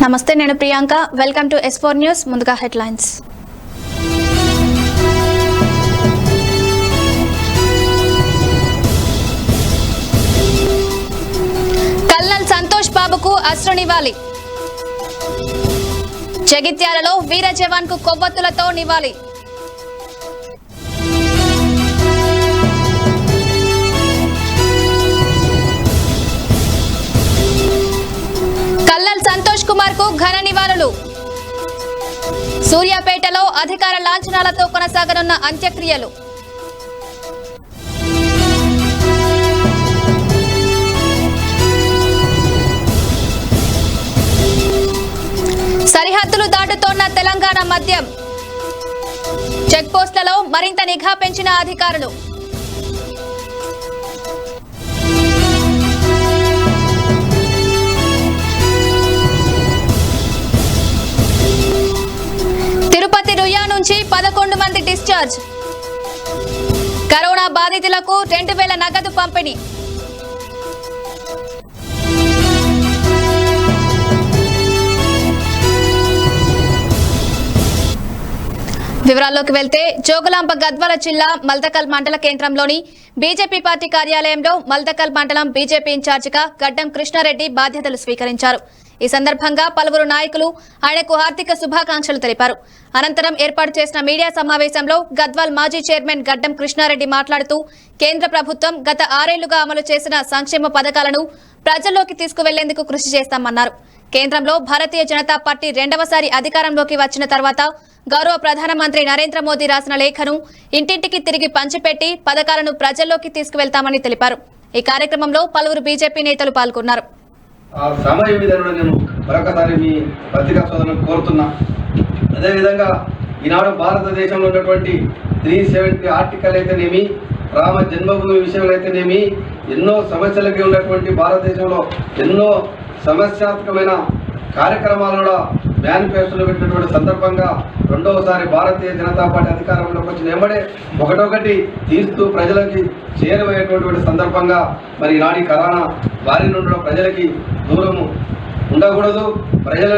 నమస్తే, నేను Priyanka. Welcome to S4 news. ముందుగా హెడ్లైన్స్. కల్నల్ సంతోష్ బాబుకు అశ్రు నివాళి. జగిత్యాలలో వీర జవాన్ కు కొవ్వొత్తులతో నివాళి. కల్నల్ సంతోష్ కుమార్ కు ఘన నివాళులు. సూర్యాపేటలో అధికార లాంఛనాలతో కొనసాగనున్న అంత్యక్రియలు. సరిహద్దులు దాటుతోన్న తెలంగాణ మద్యం. చెక్ పోస్టులలో మరింత నిఘా పెంచిన అధికారులు. తిరుపతి రుయా నుంచి 11 మంది డిశ్చార్జ్. కరోనా బాధితులకు 2000 నగదు పంపిణీ. వివరాల్లోకి వెళ్తే, జోగులాంబ గద్వాల జిల్లా మల్దకల్ మండల కేంద్రంలోని బీజేపీ పార్టీ కార్యాలయంలో మల్దకల్ మండలం బీజేపీ ఇన్ఛార్జిగా గడ్డం కృష్ణారెడ్డి బాధ్యతలు స్వీకరించారు. ఈ సందర్భంగా పలువురు నాయకులు ఆయనకు హార్దిక శుభాకాంక్షలు తెలిపారు. అనంతరం ఏర్పాటు చేసిన మీడియా సమావేశంలో గద్వాల్ మాజీ చైర్మన్ గడ్డం కృష్ణారెడ్డి మాట్లాడుతూ, కేంద్ర ప్రభుత్వం గత 6 ఏళ్లుగా అమలు చేసిన సంక్షేమ పథకాలను ప్రజల్లోకి తీసుకువెళ్లేందుకు కృషి చేస్తామన్నారు. కేంద్రంలో భారతీయ జనతా పార్టీ 2వసారి అధికారంలోకి వచ్చిన తర్వాత గౌరవ ప్రధానమంత్రి నరేంద్ర మోదీ రాసిన లేఖను ఇంటింటికి తిరిగి పంచిపెట్టి పథకాలను ప్రజల్లోకి తీసుకువెళ్తామని తెలిపారు. ఈ కార్యక్రమంలో పలువురు బీజేపీ నేతలు పాల్గొన్నారు. సమయ విధానంలో నేను మరొకసారి మీ పత్రికా సోదరులను కోరుతున్నా. అదేవిధంగా ఈనాడు భారతదేశంలో ఉన్నటువంటి 370 ఆర్టికల్ అయితేనేమి, రామ జన్మభూమి విషయంలో అయితేనేమి, ఎన్నో సమస్యలకి ఉన్నటువంటి భారతదేశంలో ఎన్నో సమస్యాత్మకమైన కార్యక్రమాలు కూడా మేనిఫెస్టోలో పెట్టినటువంటి సందర్భంగా 2వసారి భారతీయ జనతా పార్టీ అధికారంలోకి వచ్చిన వెంబడే ఒకటొకటి తీస్తూ ప్రజలకి చేరువయ్యేటువంటి సందర్భంగా మరి ఈనాటి కరోనా బారి నుండి ప్రజలకి దూరము ఉండకూడదు, ప్రజల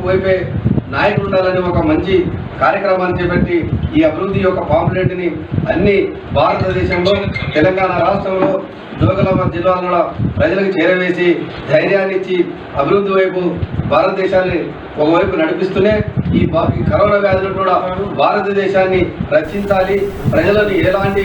వైపే నాయకులు ఉండాలని ఒక మంచి కార్యక్రమాన్ని చేపట్టి ఈ అభివృద్ధి యొక్క పాంప్లెట్ని అన్ని భారతదేశంలో తెలంగాణ రాష్ట్రంలో జోగులాంబ జిల్లాలో ప్రజలకు చేరవేసి ధైర్యాన్ని ఇచ్చి అభివృద్ధి వైపు భారతదేశాన్ని ఒకవైపు నడిపిస్తూనే ఈ కరోనా వ్యాధులను కూడా భారతదేశాన్ని రక్షించాలి. ప్రజలను ఎలాంటి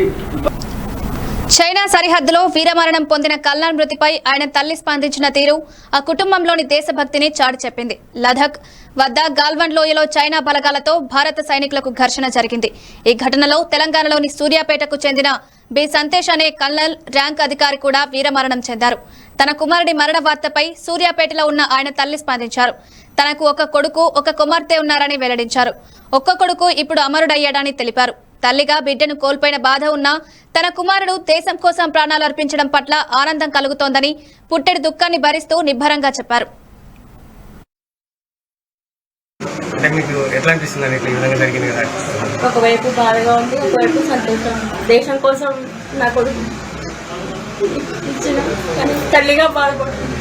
చైనా సరిహద్దులో వీరమరణం పొందిన కల్నల్ మృతిపై ఆయన తల్లి స్పందించిన తీరు ఆ కుటుంబంలోని దేశభక్తిని చాటి చెప్పింది. లదాఖ్ వద్ద గాల్వన్ లోయలో చైనా బలగాలతో భారత సైనికులకు ఘర్షణ జరిగింది. ఈ ఘటనలో తెలంగాణలోని సూర్యాపేటకు చెందిన బి సంతేష్ అనే కల్నల్ ర్యాంక్ అధికారి కూడా వీరమరణం చెందారు. తన కుమారుడి మరణ వార్తపై సూర్యాపేటలో ఉన్న ఆయన తల్లి స్పందించారు. తనకు ఒక కొడుకు, ఒక కుమార్తె ఉన్నారని వెల్లడించారు. ఒక్క కొడుకు ఇప్పుడు అమరుడయ్యాడని తెలిపారు. తల్లిగా బిడ్డను కోల్పోయిన బాధ ఉన్నా తన కుమారుడు దేశం కోసం ప్రాణాలు అర్పించడం పట్ల ఆనందం కలుగుతోందని పుట్టెడు దుఃఖాన్ని భరిస్తూ నిబ్బరంగా చెప్పారు. ఒకవైపు బాధగా ఉంది, ఒకవైపు సంతోషం. దేశం కోసం నా కొడుకు ఇచ్చిన, కానీ తల్లిగా బాధపడుతుంది.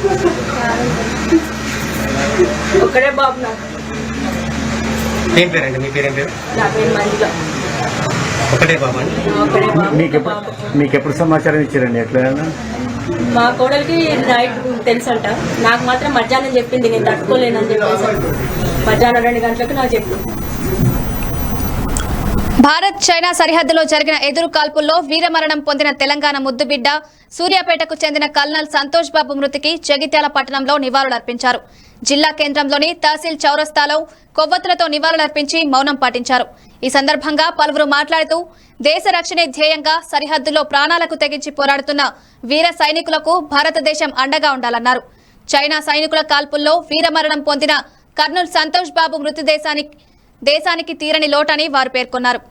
ఒక్కడే బాబు నాకు. ఏం పేరండి మీ పేరేం పేరు? నా పేరు మంజుల. ఒకటే బాబా? మీకు ఎప్పుడు సమాచారం ఇచ్చారండి? ఎట్లా? మా కోడలికి నైట్ తెలుసంట, నాకు మాత్రం మధ్యాహ్నం చెప్పింది. నేను తట్టుకోలేనని చెప్పేసి మధ్యాహ్నం 2 గంటలకు నాకు చెప్పింది. భారత్ చైనా సరిహద్దులో జరిగిన ఎదురు కాల్పుల్లో వీరమరణం పొందిన తెలంగాణ ముద్దుబిడ్డ సూర్యాపేటకు చెందిన కల్నల్ సంతోష్ బాబు మృతికి జగిత్యాల పట్టణంలో నివాళులర్పించారు. జిల్లా కేంద్రంలోని తహసీల్ చౌరస్తాలో కొవ్వొత్తులతో నివాళులర్పించి మౌనం పాటించారు. ఈ సందర్భంగా పలువురు మాట్లాడుతూ, దేశ రక్షణే ధ్యేయంగా సరిహద్దులో ప్రాణాలకు తెగించి పోరాడుతున్న వీర సైనికులకు భారతదేశం అండగా ఉండాలన్నారు. చైనా సైనికుల కాల్పుల్లో వీరమరణం పొందిన కర్నూల్ సంతోష్ బాబు మృతి దేశానికి తీరని లోటని వారు పేర్కొన్నారు.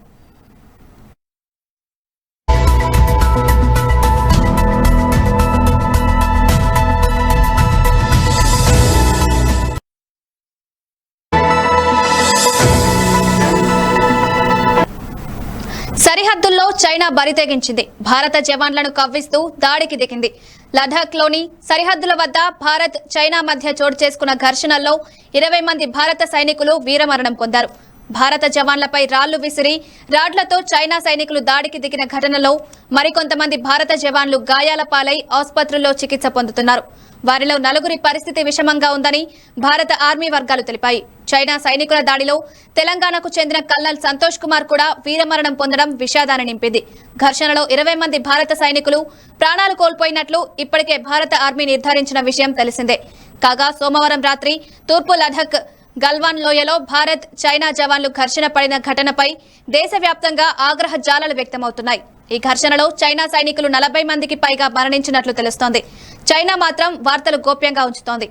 సరిహద్దుల్లో చైనా చైనా బరితెగించింది. భారత జవాన్లను కవ్విస్తూ దాడికి దిగింది. లడాఖ్లోని సరిహద్దుల వద్ద భారత్ చైనా మధ్య చోటు చేసుకున్న ఘర్షణల్లో 20 మంది భారత సైనికులు వీరమరణం పొందారు. భారత జవాన్లపై రాళ్లు విసిరి రాడ్లతో చైనా సైనికులు దాడికి దిగిన ఘటనలో మరికొంతమంది భారత జవాన్లు గాయాల పాలై ఆసుపత్రుల్లో చికిత్స పొందుతున్నారు. వారిలో 4 పరిస్థితి విషమంగా ఉందని భారత ఆర్మీ వర్గాలు తెలిపాయి. చైనా సైనికుల దాడిలో తెలంగాణకు చెందిన కల్నల్ సంతోష్ కుమార్ కూడా వీరమరణం పొందడం విషాదాన్ని నింపింది. ఘర్షణలో 20 మంది భారత సైనికులు ప్రాణాలు కోల్పోయినట్లు ఇప్పటికే భారత ఆర్మీ నిర్ధారించిన విషయం తెలిసిందే. కాగా సోమవారం రాత్రి తూర్పు లడాఖ్ గల్వాన్ లోయలో భారత్ చైనా జవాన్లు ఘర్షణ పడిన ఘటనపై దేశవ్యాప్తంగా ఆగ్రహ జ్వాలలు వ్యక్తమవుతున్నాయి. ఈ ఘర్షణలో చైనా సైనికులు 40 మందికి పైగా మరణించినట్లు తెలుస్తోంది. చైనా మాత్రం వార్తలు గోప్యంగా ఉంచుతోంది.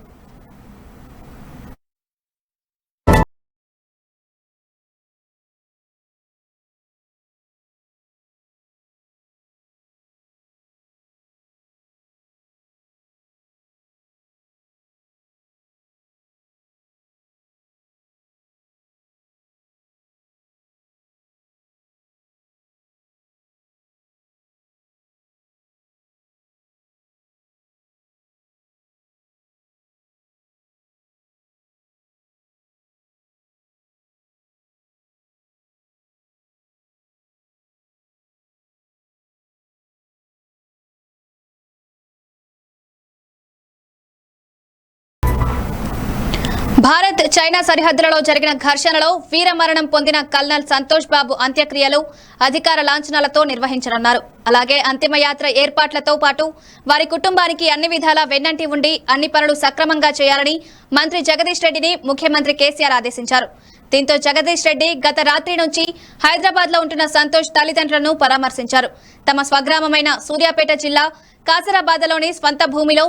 భారత్ చైనా సరిహద్దులలో జరిగిన ఘర్షణలో వీరమరణం పొందిన కల్నల్ సంతోష్ బాబు అంత్యక్రియలు అధికార లాంఛనాలతో నిర్వహించనున్నారు. అలాగే అంతిమయాత్ర ఏర్పాట్లతో పాటు వారి కుటుంబానికి అన్ని విధాలా వెన్నంటి ఉండి అన్ని పనులు సక్రమంగా చేయాలని మంత్రి జగదీష్ రెడ్డిని ముఖ్యమంత్రి కేసీఆర్ ఆదేశించారు. దీంతో జగదీష్ రెడ్డి గత రాత్రి నుంచి హైదరాబాద్ లో ఉంటున్న సంతోష్ తల్లిదండ్రులను పరామర్శించారు. తమ స్వగ్రామమైన సూర్యాపేట జిల్లా కాసరాబాద్లోని స్వంత భూమిలో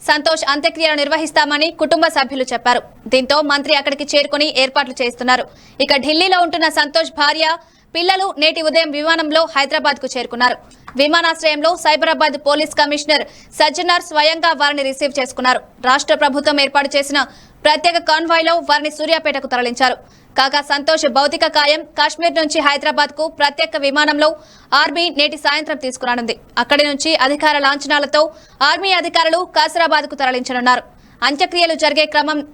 సంతోష్ అంత్యక్రియలు నిర్వహిస్తామని కుటుంబ సభ్యులు చెప్పారు. దీంతో మంత్రి అక్కడికి చేరుకుని ఏర్పాట్లు చేస్తున్నారు. ఇక ఢిల్లీలో ఉంటున్న సంతోష్ భార్య పిల్లలు నేటి ఉదయం విమానంలో హైదరాబాద్ కు చేరుకున్నారు. విమానాశ్రయంలో సైబరాబాద్ పోలీస్ కమిషనర్ సజ్జనార్ స్వయంగా వారిని రిసీవ్ చేసుకున్నారు. రాష్ట్ర ప్రభుత్వం ఏర్పాటు చేసిన ప్రత్యేక కాన్వాయ్ లో వారిని సూర్యాపేటకు తరలించారు. కాగా సంతోష్ భౌతిక కాయం కాశ్మీర్ నుంచి హైదరాబాద్ కు ప్రత్యేక విమానంలో ఆర్మీ నేటి సాయంత్రం తీసుకురానుంది. అక్కడి నుంచి అధికార లాంఛనాలతో ఆర్మీ అధికారులు కాసరాబాద్ కు తరలించనున్నారు. అంత్యక్రియలు జరిగే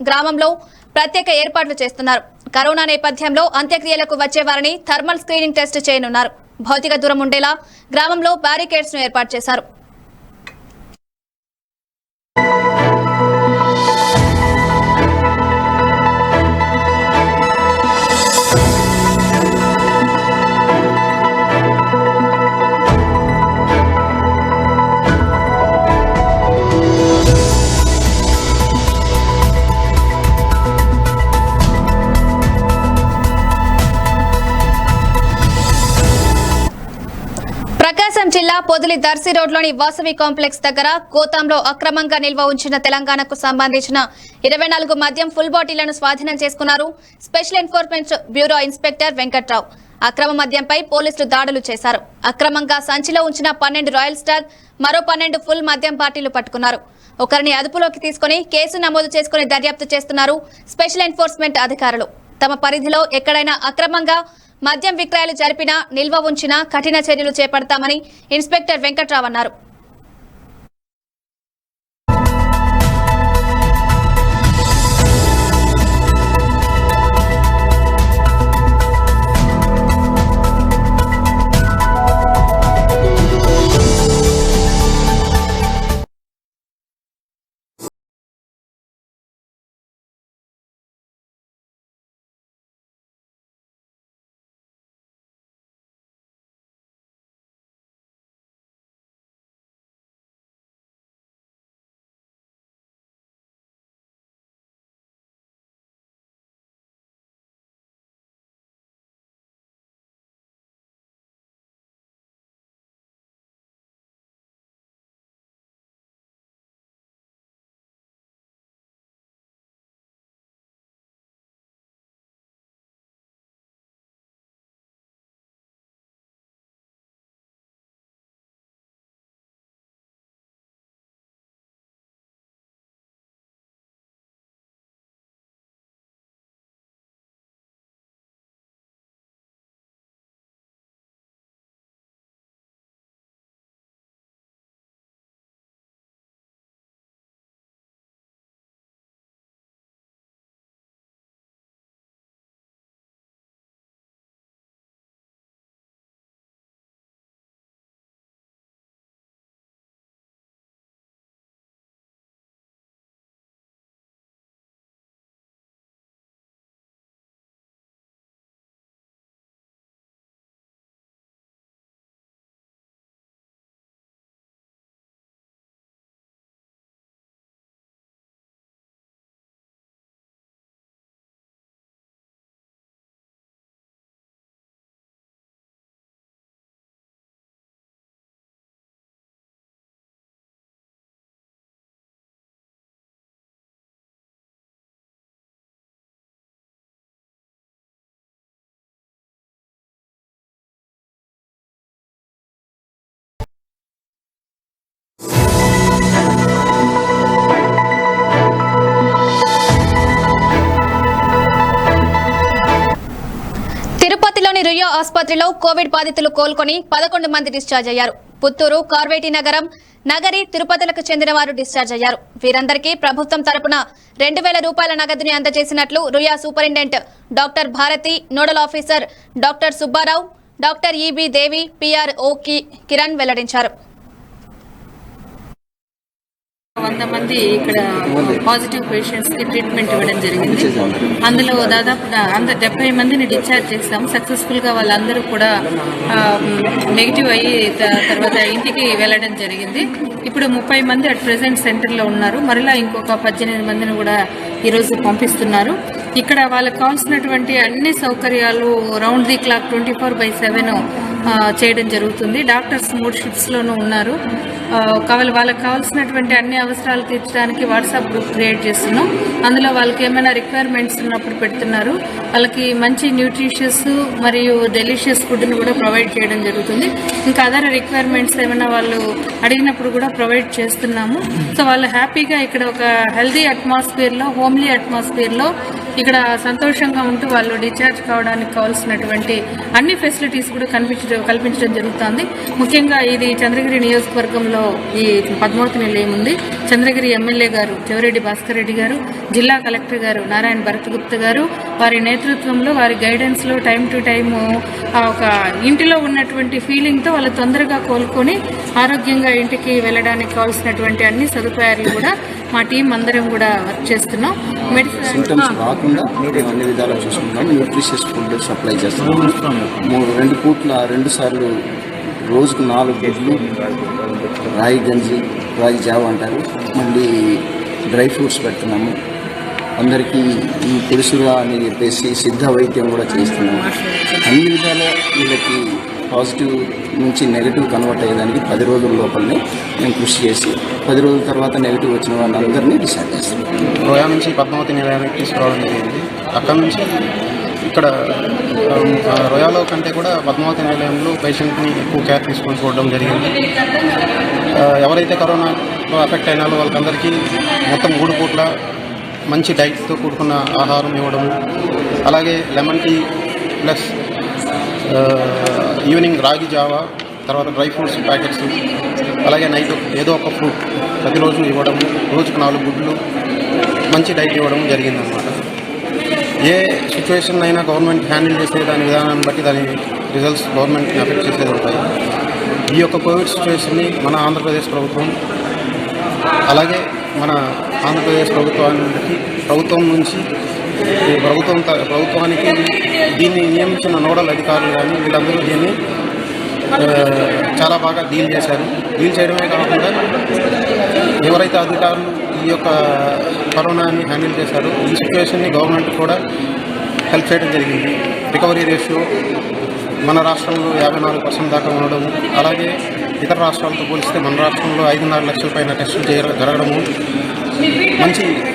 గ్రామంలో ప్రత్యేక ఏర్పాట్లు చేస్తున్నారు. కరోనా నేపథ్యంలో అంత్యక్రియలకు వచ్చే వారిని థర్మల్ స్క్రీనింగ్ టెస్ట్ చేయనున్నారు. భౌతిక దూరం ఉండేలా గ్రామంలో బ్యారికేడ్స్ ను ఏర్పాటు చేశారు. ప్రకాశం జిల్లా పొదిలి దర్శి రోడ్లోని వాసవి కాంప్లెక్స్ దగ్గర గోతాంలో అక్రమంగా నిల్వ ఉంచిన తెలంగాణకు సంబంధించిన 24 మద్యం ఫుల్ బాటిళ్లను స్వాధీనం చేసుకున్నారు special enforcement bureau inspector Venkatrao. అక్రమ మద్యంపై పోలీసులు దాడులు చేశారు. అక్రమంగా సంచిలో ఉంచిన 12 రాయల్ స్టాగ్, మరో 12 ఫుల్ మద్యం బాటిళ్లు పట్టుకున్నారు. ఒకరిని అదుపులోకి తీసుకుని కేసు నమోదు చేసుకుని దర్యాప్తు చేస్తున్నారు స్పెషల్ ఎన్ఫోర్స్మెంట్ అధికారులు. తమ పరిధిలో ఎక్కడైనా అక్రమంగా మద్యం విక్రయాలు జరిపినా నిల్వ ఉంచినా కఠిన చర్యలు చేపడతామని ఇన్స్పెక్టర్ వెంకట్రావు అన్నారు. ఆసుపత్రిలో కోవిడ్ బాధితులు కోలుకొని 11 మంది డిశ్చార్జ్ అయ్యారు. పుత్తూరు, కార్వేటి నగరం, నగరి, తిరుపతులకు చెందిన వారు డిశ్చార్జ్ అయ్యారు. వీరందరికీ ప్రభుత్వం తరపున 2,000 రూపాయల నగదుని అందజేసినట్లు Ruia superintendent doctor Bharati, nodal officer doctor Subbarao, doctor E B Devi, PRO Kiran వెల్లడించారు. 100 మంది ఇక్కడ పాజిటివ్ పేషెంట్స్ కి ట్రీట్మెంట్ ఇవ్వడం జరిగింది. అందులో దాదాపుగా 70 మందిని డిశ్చార్జ్ చేస్తాం. సక్సెస్ఫుల్ గా వాళ్ళందరూ కూడా నెగిటివ్ అయ్యి తర్వాత ఇంటికి వెళ్ళడం జరిగింది. ఇప్పుడు 30 మంది అట్ ప్రెసెంట్ సెంటర్ లో ఉన్నారు. మరలా ఇంకొక 18 మందిని కూడా ఈరోజు పంపిస్తున్నారు. ఇక్కడ వాళ్ళకి కావాల్సినటువంటి అన్ని సౌకర్యాలు రౌండ్ ది క్లాక్ 24/7 చేయడం జరుగుతుంది. డాక్టర్స్ 3 షిఫ్ట్స్ లోనూ ఉన్నారు. వాళ్ళకి కావాల్సినటువంటి అన్ని అవసరాలు తీర్చడానికి వాట్సాప్ గ్రూప్ క్రియేట్ చేస్తున్నాం. అందులో వాళ్ళకి ఏమైనా రిక్వైర్మెంట్స్ ఉన్నప్పుడు పెడుతున్నారు. వాళ్ళకి మంచి న్యూట్రిషియస్ మరియు డెలిషియస్ ఫుడ్ని కూడా ప్రొవైడ్ చేయడం జరుగుతుంది. ఇంకా అదర్ రిక్వైర్మెంట్స్ ఏమైనా వాళ్ళు అడిగినప్పుడు కూడా ప్రొవైడ్ చేస్తున్నాము. సో వాళ్ళు హ్యాపీగా ఇక్కడ ఒక హెల్దీ అట్మాస్ఫియర్లో, హోమ్లీ అట్మాస్ఫియర్లో ఇక్కడ సంతోషంగా ఉంటూ వాళ్ళు డిశ్చార్జ్ కావడానికి కావాల్సినటువంటి అన్ని ఫెసిలిటీస్ కూడా కల్పించడం జరుగుతుంది. ముఖ్యంగా ఇది చంద్రగిరి నియోజకవర్గంలో ఈ పద్మావతి నిలయం ఉంది. చంద్రగిరి ఎమ్మెల్యే గారు చెవిరెడ్డి భాస్కర్ రెడ్డి గారు, జిల్లా కలెక్టర్ గారు నారాయణ భరతగుప్త గారు, వారి నేతృత్వంలో, వారి గైడెన్స్లో టైం టు టైం ఒక ఇంటిలో ఉన్నటువంటి ఫీలింగ్తో వాళ్ళు తొందరగా కోలుకొని ఆరోగ్యంగా ఇంటికి వెళ్ళడానికి కావాల్సినటువంటి అన్ని సదుపాయాలు కూడా మా టీం అందరం కూడా వర్క్ చేస్తున్నాం. సింటమ్స్ రాకుండా అన్ని విధాలు చూసుకుంటాం. న్యూట్రిషియస్ ఫుడ్ సప్లై చేస్తున్నాం. 2 పూట్ల 2 సార్లు రోజుకు 4 గుడ్లు, రాగి గంజి, రాగి జావ అంటారు, మళ్ళీ డ్రై ఫ్రూట్స్ పెడుతున్నాము. అందరికీ ఈ పురుషుగా అని చెప్పేసి సిద్ధ వైద్యం కూడా చేస్తున్నాము. అన్ని విధాల వీళ్ళకి పాజిటివ్ నుంచి నెగిటివ్ కన్వర్ట్ అయ్యేదానికి 10 రోజుల లోపలనే మేము కృషి చేసి 10 రోజుల తర్వాత నెగిటివ్ వచ్చిన వాళ్ళందరినీ డిసైడ్ చేస్తాం. రోయా నుంచి పద్మావతి నిలయానికి తీసుకురావడం జరిగింది. అక్కడ నుంచి ఇక్కడ రోయాలో కంటే కూడా పద్మావతి నిలయంలో పేషెంట్ని ఎక్కువ కేర్ తీసుకొని చూడడం జరిగింది. ఎవరైతే కరోనాలో అఫెక్ట్ అయినారో వాళ్ళకందరికీ మొత్తం 3 పూట్ల మంచి డైట్తో కూడుకున్న ఆహారం ఇవ్వడం, అలాగే లెమన్ టీ ప్లస్ ఈవినింగ్ రాగి జావా, తర్వాత డ్రై ఫ్రూట్స్ ప్యాకెట్స్, అలాగే నైట్ ఏదో ఒక ఫ్రూట్ ప్రతిరోజు ఇవ్వడం, రోజుకు 4 గుడ్లు, మంచి డైట్ ఇవ్వడం జరిగిందన్నమాట. ఏ సిచ్యువేషన్ అయినా గవర్నమెంట్ హ్యాండిల్ చేసే దాని విధానాన్ని బట్టి దాని రిజల్ట్స్ గవర్నమెంట్ని అఫెక్ట్ చేసేది ఉంటాయి. ఈ యొక్క కోవిడ్ సిచ్యువేషన్ని మన ఆంధ్రప్రదేశ్ ప్రభుత్వం, అలాగే మన ఆంధ్రప్రదేశ్ ప్రభుత్వం నుంచి ప్రభుత్వానికి దీన్ని నియమించిన నోడల్ అధికారులు కానీ వీళ్ళందరూ దీన్ని చాలా బాగా డీల్ చేశారు. డీల్ చేయడమే కాకుండా ఎవరైతే అధికారులు ఈ యొక్క కరోనాని హ్యాండిల్ చేశారో ఈ సిచ్యువేషన్ని గవర్నమెంట్ కూడా హెల్ప్ చేయడం జరిగింది. రికవరీ రేషియో మన రాష్ట్రంలో 54% దాకా ఉండడం, అలాగే ఇతర రాష్ట్రాలతో పోలిస్తే మన రాష్ట్రంలో 5.5 లక్షల పైన టెస్టులు జరగడము,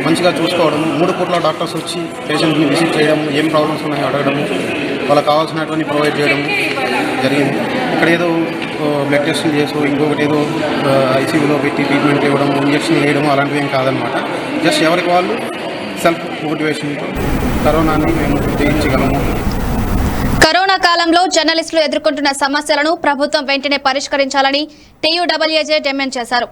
మంచిగా చూసుకోవడము, 3 పూట్ల డాక్టర్స్ వచ్చి పేషెంట్ని విజిట్ చేయడము, ఏం ప్రాబ్లమ్స్ ఉన్నాయో అడగడము, వాళ్ళకి కావాల్సినటువంటి ప్రొవైడ్ చేయడం జరిగింది. ఇక్కడ ఏదో బ్లడ్ టెస్టులు చేసి ఇంకొకటి ఏదో ఐసీయూలో పెట్టి ట్రీట్మెంట్ ఇవ్వడం, ఇంజక్షన్ వేయడము అలాంటివి ఏం కాదనమాట. జస్ట్ ఎవరికి వాళ్ళు సెల్ఫ్ మోటివేషన్తో కరోనాని మేము జయించగలము. కరోనా కాలంలో జర్నలిస్టులు ఎదుర్కొంటున్న సమస్యలను ప్రభుత్వం వెంటనే పరిష్కరించాలని టీయూడబ్ల్యూజే డిమాండ్ చేశారు.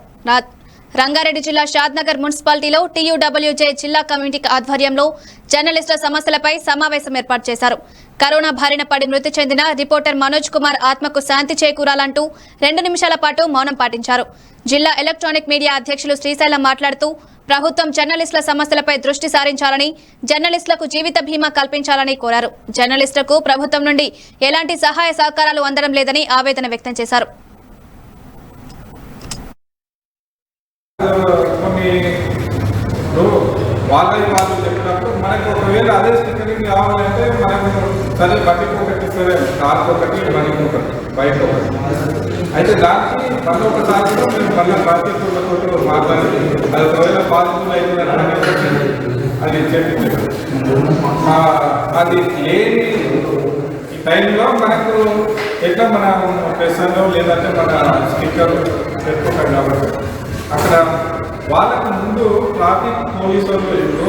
రంగారెడ్డి జిల్లా షాద్నగర్ మున్సిపాలిటీలో టీయూడబ్ల్యూజే జిల్లా కమిటీ ఆధ్వర్యంలో జర్నలిస్టుల సమస్యలపై సమావేశం ఏర్పాటు చేశారు. కరోనా బారిన పడి మృతి చెందిన రిపోర్టర్ మనోజ్ కుమార్ ఆత్మకు శాంతి చేకూరాలంటూ 2 నిమిషాల పాటు మౌనం పాటించారు. జిల్లా ఎలక్ట్రానిక్ మీడియా అధ్యక్షులు శ్రీశైలం మాట్లాడుతూ ప్రభుత్వం జర్నలిస్టుల సమస్యలపై దృష్టి సారించాలని, జర్నలిస్టులకు జీవిత బీమా కల్పించాలని కోరారు. జర్నలిస్టులకు ప్రభుత్వం నుండి ఎలాంటి సహాయ సహకారాలు అందడం లేదని ఆవేదన వ్యక్తం చేశారు. వాళ్ళకి వాళ్ళు చెప్పినప్పుడు మనకి ఒకవేళ అదే స్టిక్కరింగ్ కావాలంటే మనకు సరే బయటకు ఒకటి ఇస్తుంది, కార్కి ఒకటి, మనకి ఒకటి, బయట ఒకటి. అయితే దానికి మళ్ళీ ఒకసారి మేము మళ్ళీ బాధ్యతలతో మాట్లాడి అది ఒకవేళ పాజిటివ్ అవుతుందని అది చెప్పింది. అది లేని ఈ టైంలో మనకు ఎట్లా మన ప్రెసర్లో లేదంటే మన స్టిక్కర్ పెట్టుకుంటాం కాబట్టి అక్కడ వాళ్ళకు ముందు ట్రాఫిక్ పోలీసు వాళ్ళు ఇప్పుడు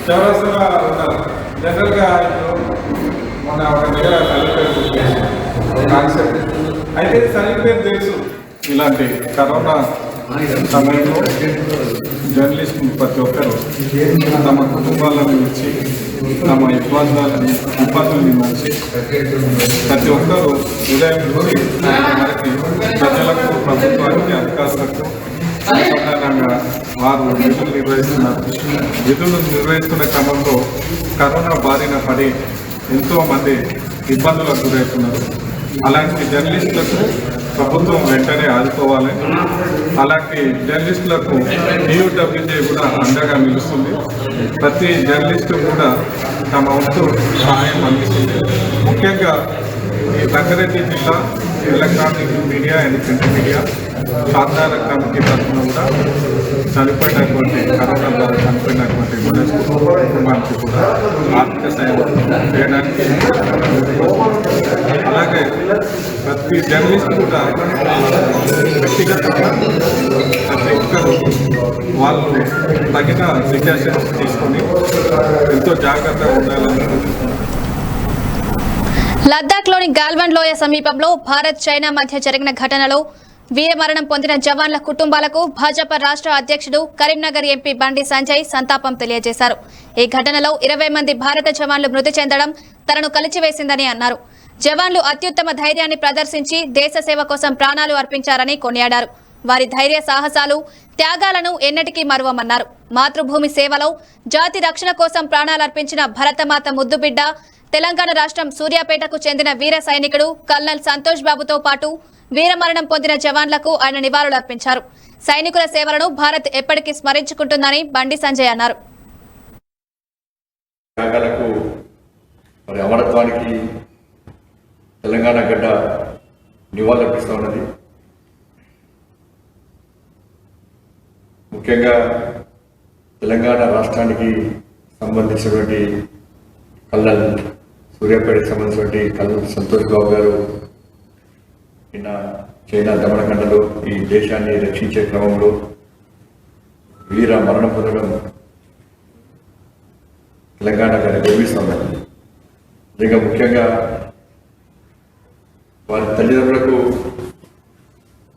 చౌరస్తగా ఉన్నారు. జనరల్గా ఇప్పుడు మొన్న ఒక దగ్గర సర్టిఫికేట్ కాన్సెప్ట్ అయితే సర్టిఫికేట్ తెలుసు. ఇలాంటి కరోనా సమయంలో జర్నలిస్టులు ప్రతి ఒక్కరు తమ కుటుంబాలను ఇచ్చి తమ ఇబ్బందులని మంచి ప్రతి ఒక్కరు ఉదయం నుంచి మనకి ప్రజలకు ప్రభుత్వానికి అధికారులకు సాధారణంగా వారు విధులు నిర్వహిస్తున్న క్రమంలో కరోనా బారిన పడి ఎంతోమంది ఇబ్బందులకు గురవుతున్నారు. అలాంటి జర్నలిస్టులకు ప్రభుత్వం వెంటనే ఆదుకోవాలి. అలాంటి జర్నలిస్టులకు DUWJ కూడా అండగా నిలుస్తుంది. ప్రతి జర్నలిస్టు కూడా తమ వంతు సహాయం అందిస్తుంది. ముఖ్యంగా ఈ రంగారెడ్డి జిల్లా electronic media and print media సాధారణ కమిటీ తరఫున కూడా చనిపోయినటువంటి కరోనా ద్వారా చనిపోయినటువంటి కుటుంబానికి కూడా ఆర్థిక సాయం చేయడానికి, అలాగే ప్రతి జర్నలిస్ట్ కూడా వ్యక్తిగతంగా ప్రతి ఒక్కరు వాళ్ళు తగిన ప్రికాషన్స్ తీసుకొని ఎంతో జాగ్రత్తగా ఉండాలని. లద్దాఖ్లోని గాల్వన్ లోయ సమీపంలో భారత్ చైనా మధ్య జరిగిన ఘటనలో వీరమరణం పొందిన జవాన్ల కుటుంబాలకు భాజపా రాష్ట్ర అధ్యక్షుడు కరీంనగర్ ఎంపీ బండి సంజయ్ సంతాపం తెలియజేశారు. ఈ ఘటనలో 20 మంది భారత జవాన్లు మృతి చెందడం తనను కలిచివేసిందని అన్నారు. జవాన్లు అత్యుత్తమ ధైర్యాన్ని ప్రదర్శించి దేశ సేవ కోసం ప్రాణాలు అర్పించారని కొనియాడారు. వారి ధైర్య సాహసాలు, త్యాగాలను ఎన్నటికీ మరువమన్నారు. మాతృభూమి సేవలో జాతి రక్షణ కోసం ప్రాణాలర్పించిన భరతమాత ముద్దుబిడ్డ తెలంగాణ రాష్ట్రం సూర్యాపేటకు చెందిన వీర సైనికుడు కల్నల్ సంతోష్ బాబుతో పాటు వీరమరణం పొందిన జవాన్లకు ఆయన నివాళులర్పించారు. సైనికుల సేవలను భారత్ ఎప్పటికీ స్మరించుకుంటుందని బండి సంజయ్ అన్నారు. అమరత్వానికి తెలంగాణ గడ్డ నివాళులర్పిస్తూ ఉన్నది. ముఖ్యంగా తెలంగాణ రాష్ట్రానికి సంబంధించినటువంటి కల్నల్ సూర్యాపేటకు సంబంధించినటువంటి కల్నల్ సంతోష్ బాబు గారు నిన్న చైనా దమనకండలో ఈ దేశాన్ని రక్షించే క్రమంలో వీర మరణం పొందడం తెలంగాణ గారి గర్విస్తున్నారు. ఇంకా ముఖ్యంగా వారి తల్లిదండ్రులకు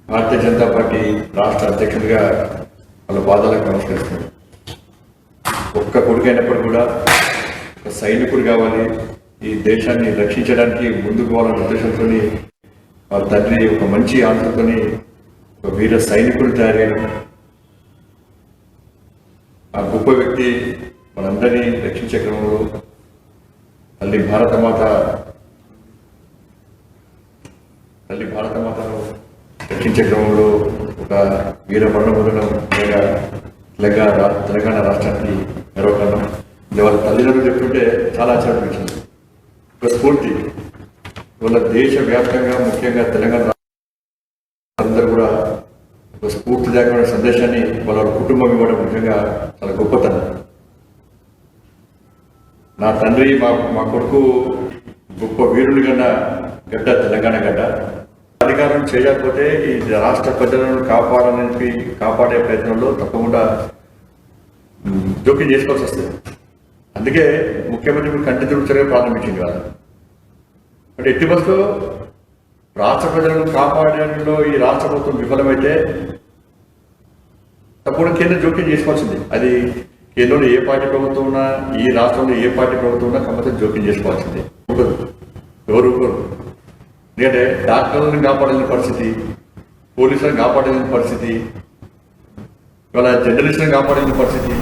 భారతీయ జనతా పార్టీ రాష్ట్ర అధ్యక్షుడిగా వాళ్ళ బాధలకు నమస్కరిస్తున్నారు. ఒక్క కొడుకైనప్పుడు కూడా ఒక సైనికుడు కావాలి, ఈ దేశాన్ని రక్షించడానికి ముందుకు పోవాలన్న ఉద్దేశంతో వారి తండ్రి ఒక మంచి ఆంక్షతో ఒక వీర సైనికుడు తయారయ్యారు. ఆ గొప్ప వ్యక్తి మనందరినీ రక్షించే క్రమంలో తల్లి భారతమాతను రక్షించే క్రమంలో ఒక వీర మరణం పొందడం తెలంగాణ రాష్ట్రానికి గర్వకారణం. వాళ్ళ తల్లిదండ్రులు చెప్తుంటే చాలా ఆశ్చర్యపరిచింది. ఒక స్ఫూర్తి ఇవాళ దేశవ్యాప్తంగా ముఖ్యంగా తెలంగాణ అందరూ కూడా ఒక స్ఫూర్తిదాయకమైన సందేశాన్ని వాళ్ళ కుటుంబం ఇవ్వడం ముఖ్యంగా చాలా గొప్పతనం. నా తండ్రి మా కొడుకు గొప్ప వీరుని కన్నా గడ్డ తెలంగాణ గడ్డ. అధికారం చేయకపోతే ఈ రాష్ట్ర ప్రజలను కాపాడే ప్రయత్నంలో తప్పకుండా జోక్యం చేసుకోవాల్సి వస్తుంది. అందుకే ముఖ్యమంత్రి కంటి తుడుపు చర్య ప్రారంభించింది కాదు. అంటే ఎట్టి బస్సులో రాష్ట్ర ప్రజలను కాపాడడంలో ఈ రాష్ట్ర ప్రభుత్వం విఫలమైతే తప్పకుండా కేంద్రం జోక్యం చేసుకోవాల్సింది. అది కేంద్రంలో ఏ పార్టీ ప్రభుత్వం ఉన్నా, ఈ రాష్ట్రంలో ఏ పార్టీ ప్రభుత్వం ఉన్నా కంపల్సరీ జోక్యం చేసుకోవాల్సింది. ఎవరు ఎందుకంటే డాక్టర్లను కాపాడలేని పరిస్థితి, పోలీసులను కాపాడలేని పరిస్థితి, ఇవాళ జర్నలిస్టులను కాపాడలేని పరిస్థితి,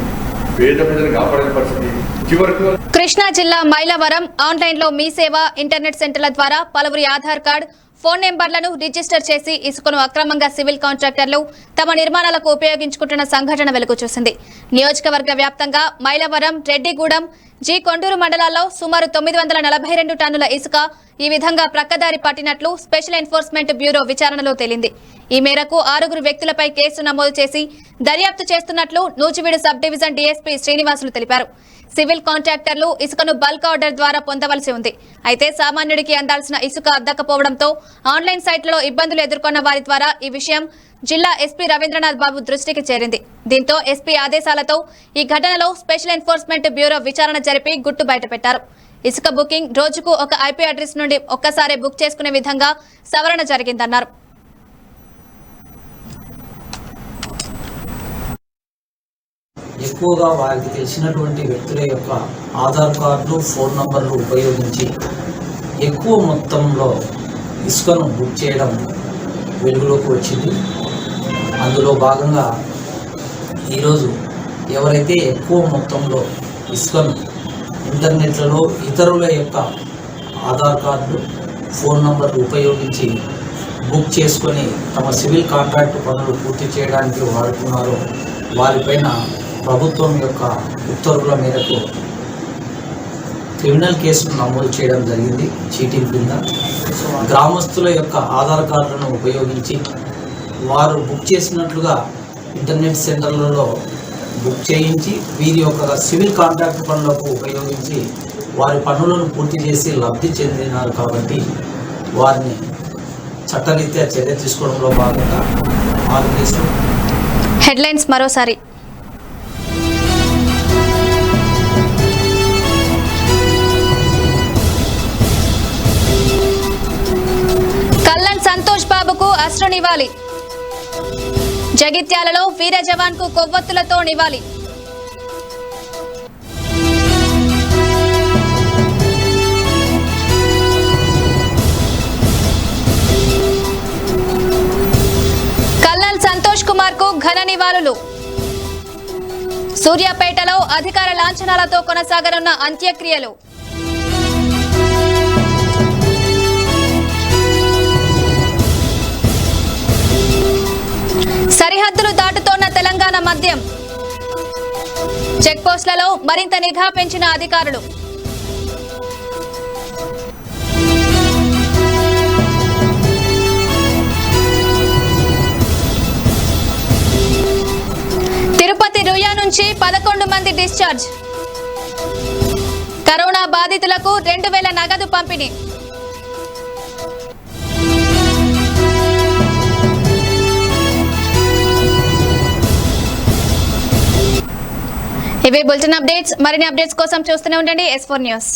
పేద ప్రజలను కాపాడలేని పరిస్థితి. చివరకు కృష్ణా జిల్లా మైలవరం ఆన్లైన్లో మీ సేవ ఇంటర్నెట్ సెంటర్ల ద్వారా పలువురి ఆధార్ కార్డు, ఫోన్ నెంబర్లను రిజిస్టర్ చేసి ఇసుకను అక్రమంగా సివిల్ కాంట్రాక్టర్లు తమ నిర్మాణాలకు ఉపయోగించుకుంటున్న సంఘటన వెలుగు చూసింది. నియోజకవర్గ వ్యాప్తంగా మైలవరం, రెడ్డిగూడెం, జి కొండూరు మండలాల్లో సుమారు 942 టన్నుల ఇసుక ఈ విధంగా ప్రక్కదారి పట్టినట్లు స్పెషల్ ఎన్ఫోర్స్మెంట్ బ్యూరో విచారణలో తేలింది. ఈ మేరకు 6 వ్యక్తులపై కేసు నమోదు చేసి దర్యాప్తు చేస్తున్నట్లు Nuzvid sub division DSP Srinivasulu తెలిపారు. సివిల్ కాంట్రాక్టర్లు ఇసుకను బల్క్ ఆర్డర్ ద్వారా పొందవలసి ఉంది. అయితే సామాన్యుడికి అందాల్సిన ఇసుక అందకపోవడంతో ఆన్లైన్ సైట్లలో ఇబ్బందులు ఎదుర్కొన్న వారి ద్వారా ఈ విషయం జిల్లా ఎస్పీ రవీంద్రనాథ్ బాబు దృష్టికి చేరింది. దీంతో ఎస్పీ ఆదేశాలతో ఈ ఘటనలో స్పెషల్ ఎన్ఫోర్స్మెంట్ బ్యూరో విచారణ జరిపి గుట్టు బయటపెట్టారు. ఇసుక బుకింగ్ రోజుకు ఒక ఐపీ అడ్రస్ నుండి ఒక్కసారి బుక్ చేసుకునే విధంగా సవరణ జరిగిందన్నారు. ఎక్కువగా వారికి తెలిసినటువంటి వ్యక్తుల యొక్క ఆధార్ కార్డులు, ఫోన్ నంబర్లు ఉపయోగించి ఎక్కువ మొత్తంలో ఇసుకను బుక్ చేయడం వెలుగులోకి వచ్చింది. అందులో భాగంగా ఈరోజు ఎవరైతే ఎక్కువ మొత్తంలో ఇసుకను ఇంటర్నెట్లలో ఇతరుల యొక్క ఆధార్ కార్డులు, ఫోన్ నంబర్లు ఉపయోగించి బుక్ చేసుకొని తమ సివిల్ కాంట్రాక్ట్ పనులు పూర్తి చేయడానికి వాడుతున్నారో వారిపైన ప్రభుత్వం యొక్క ఉత్తర్వుల మేరకు క్రిమినల్ కేసులు నమోదు చేయడం జరిగింది. చీటింగ్ కింద గ్రామస్తుల యొక్క ఆధార్ కార్డులను ఉపయోగించి వారు బుక్ చేసినట్లుగా ఇంటర్నెట్ సెంటర్లలో బుక్ చేయించి వీరి యొక్క సివిల్ కాంట్రాక్ట్ పనులకు ఉపయోగించి వారి పనులను పూర్తి చేసి లబ్ధి చెందినారు. కాబట్టి వారిని చట్టరీత్యా చర్య తీసుకోవడంలో భాగంగా 6 కేసులు. హెడ్లైన్స్ మరోసారి. కల్లన్ సంతోష్ బాబుకు అశ్రు నివాళి. జగిత్యాలలో వీర జవాన్ కు కొవ్వొత్తులతో నివాళి. కల్లన్ సంతోష్ కుమార్ కు ఘన నివాళులు. సూర్యాపేటలో అధికార లాంఛనాలతో కొనసాగనున్న అంత్యక్రియలు. సరిహద్దులు దాటుతోన్న తెలంగాణ మద్యం. చెక్పోస్టులలో మరింత నిఘా పెంచిన అధికారులు. తిరుపతి రుయా నుంచి 11 మంది డిశ్చార్జ్. కరోనా బాధితులకు 2000 నగదు పంపిణీ. ఇవే బులెటిన్ అప్డేట్స్. మరిన్ని అప్డేట్స్ కోసం చూస్తూనే ఉండండి S4 న్యూస్.